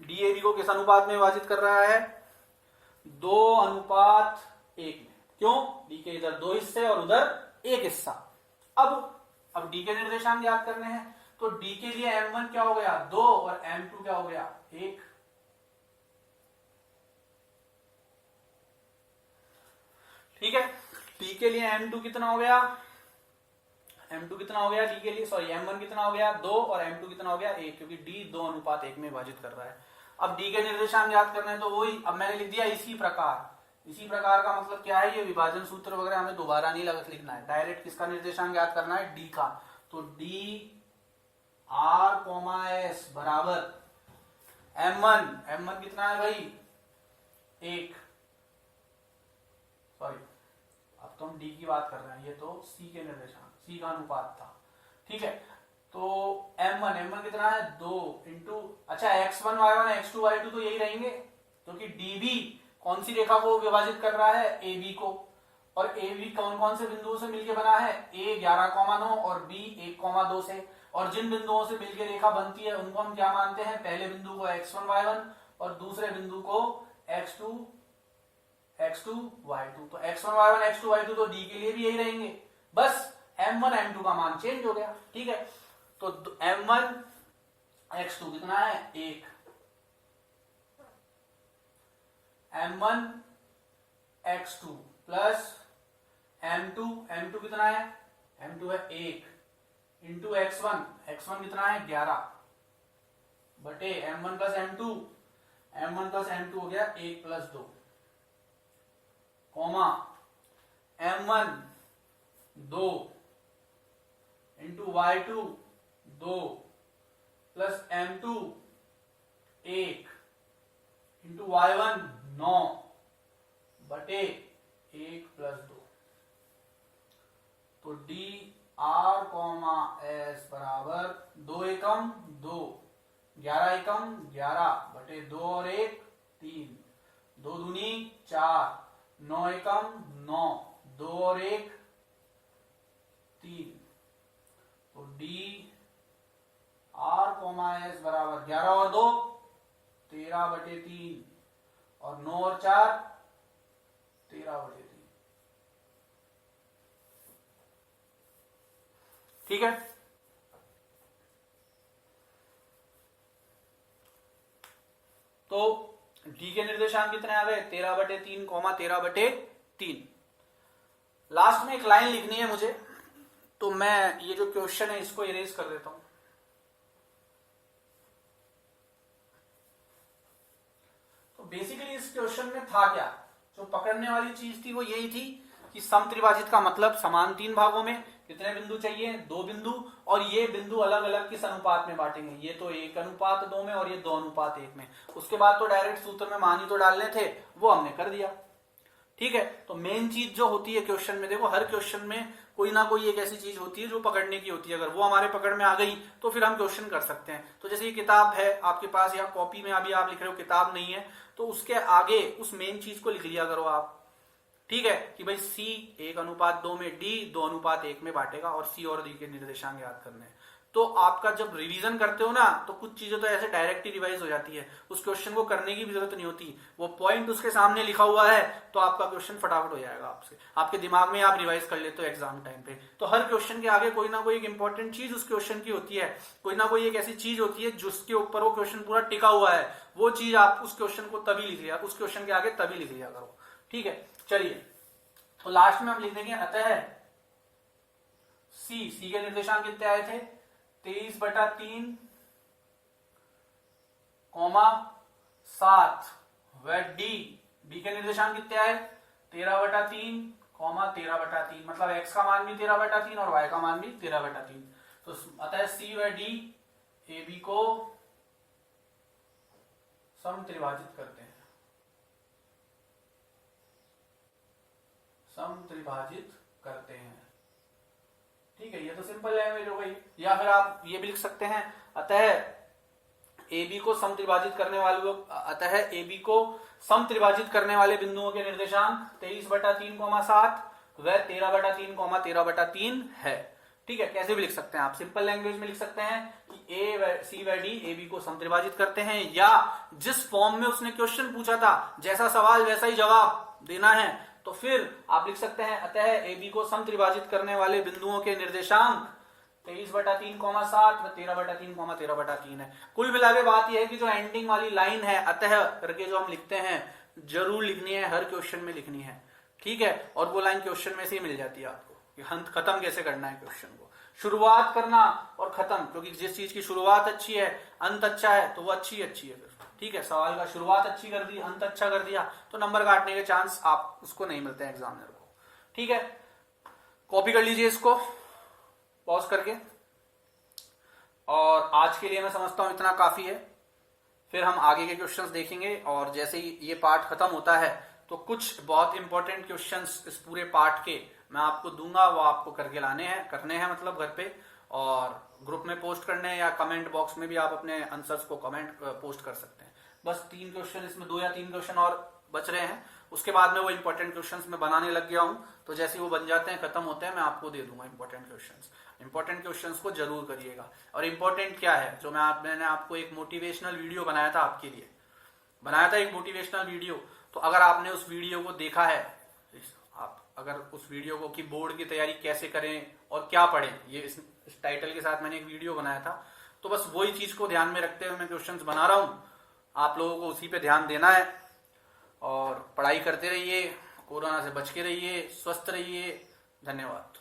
Speaker 1: डी ए बी को किस अनुपात में विभाजित कर रहा है? 2:1 में। क्यों? डी के इधर 2 हिस्से और उधर 1 हिस्सा। अब डी के निर्देशांक याद करने हैं, तो डी के लिए m1 क्या हो गया? 2 और m2 क्या हो गया? 1। ठीक है, डी के लिए m2 कितना हो गया? m2 कितना हो गया डी के लिए? सॉरी, m1 कितना हो गया? 2 और m2 कितना हो गया? 1, क्योंकि डी 2:1 में विभाजित कर रहा है। अब डी के निर्देशांक याद करने हैं, तो वही अब मैंने लिख दिया इसी प्रकार। इसी प्रकार का मतलब क्या है? ये विभाजन सूत्र वगैरह हमें दोबारा नहीं लिखना है, डायरेक्ट किसका निर्देशांक याद करना है? डी का। तो डी r, s बराबर m1 कितना है भाई? 1। सॉरी, अब तो हम डी की बात कर रहे हैं, ये तो सी के निर्देशांक, सी का अनुपात था। ठीक है, तो m1 कितना है? 2 इंटू, अच्छा x1 y1 x2 y2 तो यही रहेंगे, क्योंकि db कौन सी रेखा को विभाजित कर रहा है? ab को। और ab कौन कौन से बिंदुओं से मिलकर बना है? a 11,9 और b 1,2 से। और जिन बिंदुओं से मिलकर रेखा बनती है उनको हम क्या मानते हैं? पहले बिंदु को x1 y1 और दूसरे बिंदु को x2 y2। तो x1 y1 x2 y2 तो d के लिए भी यही रहेंगे, बस m1 m2 का मान चेंज हो गया। ठीक है, तो m1 x2 कितना है? 1। m1 x2 प्लस m2 कितना है? m2 है 1 इंटू x1 कितना है? 11 बटे m1 प्लस m2 हो गया 1 plus 2, comma m1 2 into y2 2 plus m2 1 into y1 9 बटे 1 प्लस 2। तो डी r, s बराबर 2 एकम 2, 11 एकम 11 बटे 2 और 1 3, 2 दूनी 4, 9 एकम 9, 2 और 1 3। तो डी r, s बराबर 11 और 2 13 बटे 3 और 9 और 4 13 बटे 3। ठीक है, तो डी के निर्देशांक कितने आ गए? 13 बटे 3, 13 बटे 3। लास्ट में एक लाइन लिखनी है मुझे, तो मैं ये जो क्वेश्चन है इसको इरेज कर देता हूं। तो बेसिकली इस क्वेश्चन में था क्या? जो पकड़ने वाली चीज थी वो यही थी कि समत्रिभाजित का मतलब समान 3 भागों में कितने बिंदु चाहिए? 2 बिंदु, और ये बिंदु अलग अलग किस अनुपात में बांटेंगे? ये तो 1:2 में और ये 2:1 में। उसके बाद तो डायरेक्ट सूत्र में मान ही तो डालने थे, वो हमने कर दिया। ठीक है, तो मेन चीज जो होती है क्वेश्चन में, देखो हर क्वेश्चन में कोई ना कोई एक ऐसी चीज होती है जो पकड़ने की होती है, अगर वो हमारे पकड़ में आ गई तो फिर हम क्वेश्चन कर सकते हैं। तो जैसे ये किताब है आपके पास या कॉपी में अभी आप लिख रहे हो, किताब नहीं है तो उसके आगे उस मेन चीज को लिख लिया करो आप। ठीक है, कि भाई C 1:2 में, D 2:1 में बांटेगा और C और D के निर्देशांक याद करने हैं। तो आपका जब रिवीजन करते हो ना, तो कुछ चीजें तो ऐसे डायरेक्ट ही रिवाइज हो जाती है, उस क्वेश्चन को करने की भी जरूरत नहीं होती। वो पॉइंट उसके सामने लिखा हुआ है तो आपका क्वेश्चन फटाफट हो जाएगा, आपके दिमाग में आप रिवाइज कर लेते हो एग्जाम टाइम पे। तो हर क्वेश्चन के आगे कोई ना कोई एक इंपॉर्टेंट चीज उस क्वेश्चन की होती है, कोई ना कोई एक ऐसी चीज होती है जिसके ऊपर वो क्वेश्चन पूरा टिका हुआ है, वो चीज आप उस क्वेश्चन को तभी लिख लिया, उस क्वेश्चन के आगे तभी लिख लिया करो। ठीक है, चलिए तो लास्ट में हम लिख देंगे अतः C के निर्देशांक कितने आए थे? 23/3, 7 व D के निर्देशांक कितने आए? 13/3, 13/3, मतलब x का मान भी 13/3 और y का मान भी 13/3। तो अतः C व D AB को समत्रिभाजित करते हैं, समत्रिभाजित करते हैं। ठीक है, ये तो सिंपल लैंग्वेज हो गई। या फिर आप ये भी लिख सकते हैं अतः AB को समत्रिभाजित करने वाले, अतः AB को समत्रिभाजित करने वाले बिंदुओं के निर्देशांक 23/3, 7 व 13/3, 13/3 है। ठीक है, कैसे भी लिख सकते हैं आप, सिंपल लैंग्वेज में लिख सकते हैं कि ए सी व डी ए बी को समत्रिभाजित करते हैं, या जिस फॉर्म में उसने क्वेश्चन पूछा था जैसा सवाल वैसा ही जवाब देना है, तो फिर आप लिख सकते हैं अतः ए बी को समत्रिभाजित करने वाले बिंदुओं के निर्देशांक 23/3, 7 व 13/3, 13/3 है। कुल मिला के बात यह है कि जो एंडिंग वाली लाइन है अतः करके जो हम लिखते हैं, जरूर लिखनी है, हर क्वेश्चन में लिखनी है, ठीक है। और वो लाइन क्वेश्चन में से ही मिल जाती है आपको कि अंत खत्म कैसे करना है क्वेश्चन को, शुरुआत करना और खत्म, क्योंकि जिस चीज की शुरुआत अच्छी है अंत अच्छा है तो वो अच्छी है फिर, ठीक है। सवाल का शुरुआत अच्छी कर दी, अंत अच्छा कर दिया, तो नंबर काटने के चांस आप उसको नहीं मिलते हैं एग्जामिनर को, ठीक है। कॉपी कर लीजिए इसको पॉज करके, और आज के लिए मैं समझता हूं इतना काफी है। फिर हम आगे के क्वेश्चंस देखेंगे, और जैसे ही ये पार्ट खत्म होता है तो कुछ बहुत इंपॉर्टेंट क्वेश्चंस इस पूरे पार्ट के मैं आपको दूंगा, वो आपको करके करने हैं मतलब घर पे, और ग्रुप में पोस्ट करने हैं, या कमेंट बॉक्स में भी आप अपने आंसर्स को कमेंट पोस्ट कर सकते हैं। बस 3 क्वेश्चन इसमें, 2 या 3 क्वेश्चन और बच रहे हैं, उसके बाद में वो इंपॉर्टेंट क्वेश्चंस मैं बनाने लग गया हूं, तो जैसे वो बन जाते हैं, खत्म होते हैं, मैं आपको दे दूंगा इंपॉर्टेंट क्वेश्चंस। इंपॉर्टेंट क्वेश्चंस को जरूर करिएगा। और इंपॉर्टेंट क्या है, जो मैंने आपको एक मोटिवेशनल वीडियो बनाया था, आपके लिए बनाया था एक मोटिवेशनल वीडियो, तो अगर आपने उस वीडियो को देखा है, आप अगर उस वीडियो को कि बोर्ड की तैयारी कैसे करें और क्या पढ़ें, ये इस टाइटल के साथ मैंने एक वीडियो बनाया था, तो बस वही चीज को ध्यान में रखते हुए मैं क्वेश्चंस बना रहा हूं, आप लोगों को उसी पे ध्यान देना है, और पढ़ाई करते रहिए, कोरोना से बच के रहिए, स्वस्थ रहिए। धन्यवाद।